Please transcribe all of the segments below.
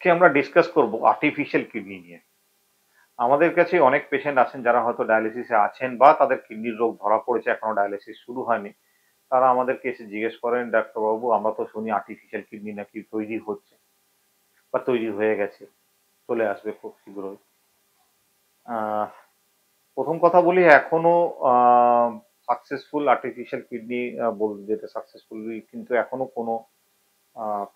আজকে আমরা ডিসকাস করব আর্টিফিশিয়াল কিডনি নিয়ে। আমাদের কাছে অনেক পেশেন্ট আছেন যারা হয়তো ডায়ালিসিসে আছেন বা তাদের কিডনির রোগ ধরা পড়েছে, এখনো ডায়ালিসিস শুরু হয়নি। তারা আমাদেরকে এসে জিজ্ঞেস করেন, ডাক্তারবাবু আমরা তো শুনি আর্টিফিশিয়াল কিডনি নাকি তৈরি হচ্ছে বা তৈরি হয়ে গেছে, চলে আসবে খুব শীঘ্রই। আহ, প্রথম কথা বলি, এখনো সাকসেসফুল আর্টিফিশিয়াল কিডনি যেটা সাকসেসফুলি, কিন্তু এখনো কোনো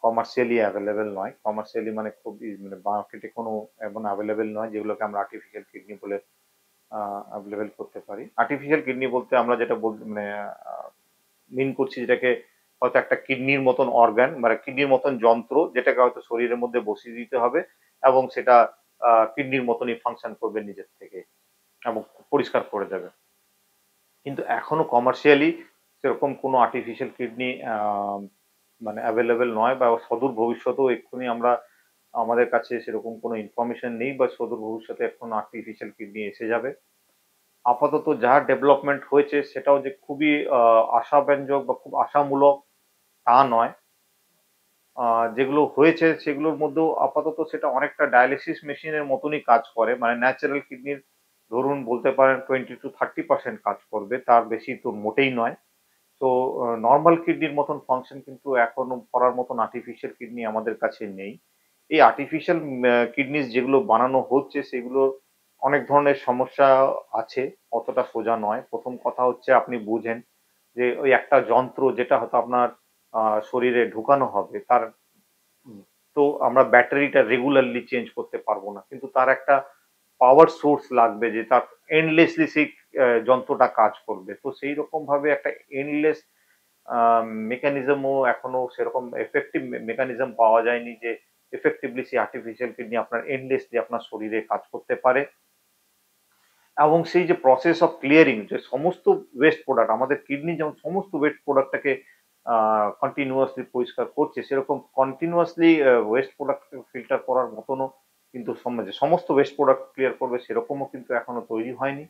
কমার্শিয়ালি অ্যাভেলেবেল নয়। কমার্শিয়ালি মানে খুব মানে মার্কেটে কোনো এমন অ্যাভেলেবেল নয় যেগুলোকে আমরা আর্টিফিশিয়াল কিডনি বলে অ্যাভেলেবেল করতে পারি। আর্টিফিশিয়াল কিডনি বলতে আমরা যেটা মানে মিন করছি, যেটাকে হয়তো একটা কিডনির মতন অর্গান, মানে কিডনির মতন যন্ত্র, যেটাকে হয়তো শরীরের মধ্যে বসিয়ে দিতে হবে এবং সেটা কিডনির মতনই ফাংশন করবে নিজের থেকে এবং পরিষ্কার করে দেবে। কিন্তু এখনো কমার্শিয়ালি সেরকম কোনো আর্টিফিশিয়াল কিডনি মানে অ্যাভেলেবেল নয়, বা সদূর ভবিষ্যতেও এক্ষুনি আমরা আমাদের কাছে সেরকম কোনো ইনফরমেশন নেই, বা সদূর ভবিষ্যতে এখন আর্টিফিশিয়াল কিডনি এসে যাবে। আপাতত যা ডেভেলপমেন্ট হয়েছে সেটাও যে খুবই আশাব্যঞ্জক বা খুব আশামূলক তা নয়। যেগুলো হয়েছে সেগুলোর মধ্যেও আপাতত সেটা অনেকটা ডায়ালিসিস মেশিনের মতনই কাজ করে, মানে ন্যাচারাল কিডনির ধরুন বলতে পারেন 20 to 30% কাজ করবে, তার বেশি তো মোটেই নয়। তো নর্মাল কিডনির মতন ফাংশন কিন্তু এখনো করার মতন আর্টিফিশিয়াল কিডনি আমাদের কাছে নেই। এই আর্টিফিশিয়াল কিডনিস যেগুলো বানানো হচ্ছে সেগুলো অনেক ধরনের সমস্যা আছে, অতটা সোজা নয়। প্রথম কথা হচ্ছে, আপনি বুঝেন যে ওই একটা যন্ত্র যেটা হয়তো আপনার শরীরে ঢুকানো হবে, তার তো আমরা ব্যাটারিটা রেগুলারলি চেঞ্জ করতে পারবো না, কিন্তু তার একটা পাওয়ার সোর্স লাগবে যে তার এন্ডলেসলি সেই যন্ত্রটা কাজ করবে। তো সেই রকম ভাবে একটা এন্ডলেস মেকানিজমও এখনো সেরকম এফেক্টিভ মেকানিজম পাওয়া যায়নি যে এফেক্টিভলি সেই আর্টিফিশিয়াল কিডনি আপনার এন্ডলেসলি আপনার শরীরে কাজ করতে পারে। এবং সেই যে প্রসেস অফ ক্লিয়ারিং, যে সমস্ত ওয়েস্ট প্রোডাক্ট, আমাদের কিডনি যেমন সমস্ত ওয়েস্ট প্রোডাক্টটাকে কন্টিনিউয়াসলি পরিষ্কার করছে, সেরকম কন্টিনিউয়াসলি ওয়েস্ট প্রোডাক্টকে ফিল্টার করার মতনও কিন্তু সমাজে সমস্ত ওয়েস্ট প্রোডাক্ট ক্লিয়ার করবে সেরকমও কিন্তু এখনো তৈরি হয়নি।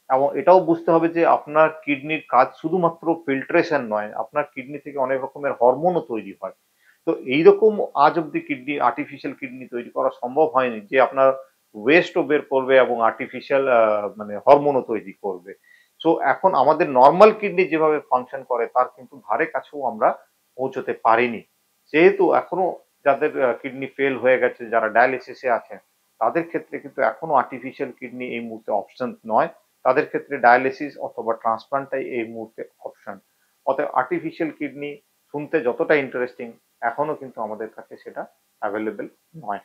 এবং এটাও বুঝতে হবে যে আপনার কিডনির কাজ শুধুমাত্র ফিল্ট্রেশন নয়, আপনার কিডনি থেকে অনেক রকমের হরমোনও তৈরি হয়। তো এইরকম আজ অব্দি কিডনি আর্টিফিশিয়াল কিডনি তৈরি করা সম্ভব হয়নি যে আপনার ওয়েস্টও বের করবে এবং আর্টিফিশিয়াল মানে হরমোনও তৈরি করবে। সো এখন আমাদের নর্মাল কিডনি যেভাবে ফাংশন করে তার কিন্তু ধারে কাছেও আমরা পৌঁছতে পারিনি। যেহেতু এখনো যাদের কিডনি ফেল হয়ে গেছে, যারা ডায়ালিসিসে আছেন, তাদের ক্ষেত্রে কিন্তু এখনো আর্টিফিশিয়াল কিডনি এই মুহূর্তে অপশন নয়। তাদের ক্ষেত্রে ডায়ালিসিস অথবা ট্রান্সপ্লান্টটাই এই মুহূর্তে অপশন। অতএব আর্টিফিশিয়াল কিডনি শুনতে যতটা ইন্টারেস্টিং, এখনো কিন্তু আমাদের কাছে সেটা অ্যাভেলেবেল নয়।